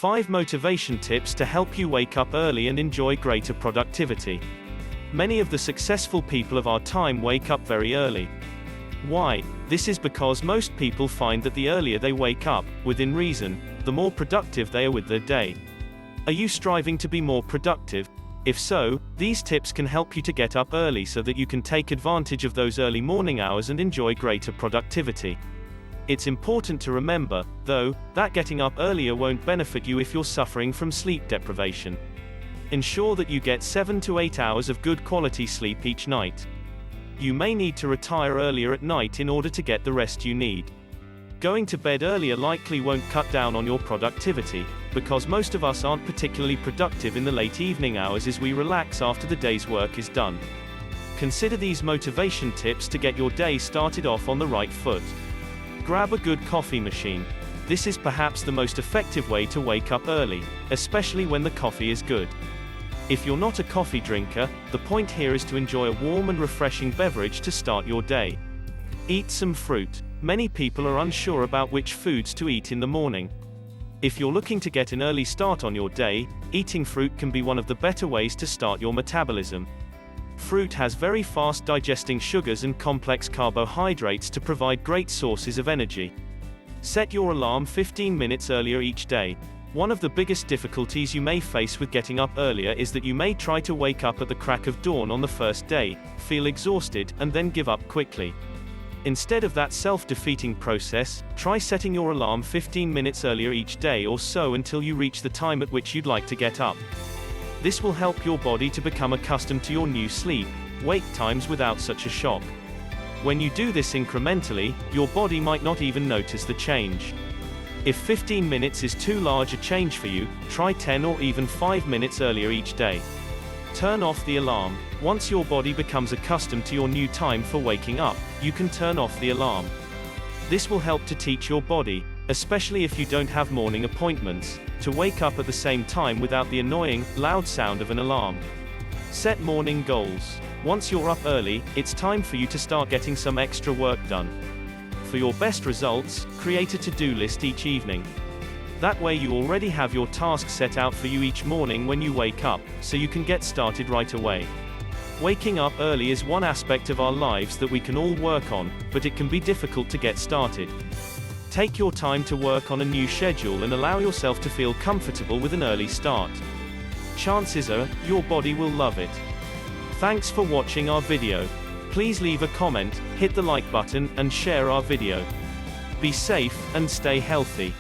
5 motivation tips to help you wake up early and enjoy greater productivity. Many of the successful people of our time wake up very early. Why? This is because most people find that the earlier they wake up, within reason, the more productive they are with their day. Are you striving to be more productive? If so, these tips can help you to get up early so that you can take advantage of those early morning hours and enjoy greater productivity. It's important to remember, though, that getting up earlier won't benefit you if you're suffering from sleep deprivation. Ensure that you get 7 to 8 hours of good quality sleep each night. You may need to retire earlier at night in order to get the rest you need. Going to bed earlier likely won't cut down on your productivity, because most of us aren't particularly productive in the late evening hours as we relax after the day's work is done. Consider these motivation tips to get your day started off on the right foot. Grab a good coffee machine. This is perhaps the most effective way to wake up early, especially when the coffee is good. If you're not a coffee drinker, the point here is to enjoy a warm and refreshing beverage to start your day. Eat some fruit. Many people are unsure about which foods to eat in the morning. If you're looking to get an early start on your day, eating fruit can be one of the better ways to start your metabolism. Fruit has very fast digesting sugars and complex carbohydrates to provide great sources of energy. Set your alarm 15 minutes earlier each day. One of the biggest difficulties you may face with getting up earlier is that you may try to wake up at the crack of dawn on the first day, feel exhausted, and then give up quickly. Instead of that self-defeating process, try setting your alarm 15 minutes earlier each day or so until you reach the time at which you'd like to get up. This will help your body to become accustomed to your new sleep-wake times without such a shock. When you do this incrementally, your body might not even notice the change. If 15 minutes is too large a change for you, try 10 or even 5 minutes earlier each day. Turn off the alarm. Once your body becomes accustomed to your new time for waking up, you can turn off the alarm. This will help to teach your body, especially if you don't have morning appointments, to wake up at the same time without the annoying, loud sound of an alarm. Set morning goals. Once you're up early, it's time for you to start getting some extra work done. For your best results, create a to-do list each evening. That way you already have your tasks set out for you each morning when you wake up, so you can get started right away. Waking up early is one aspect of our lives that we can all work on, but it can be difficult to get started. Take your time to work on a new schedule and allow yourself to feel comfortable with an early start. Chances are, your body will love it. Thanks for watching our video. Please leave a comment, hit the like button, and share our video. Be safe, and stay healthy.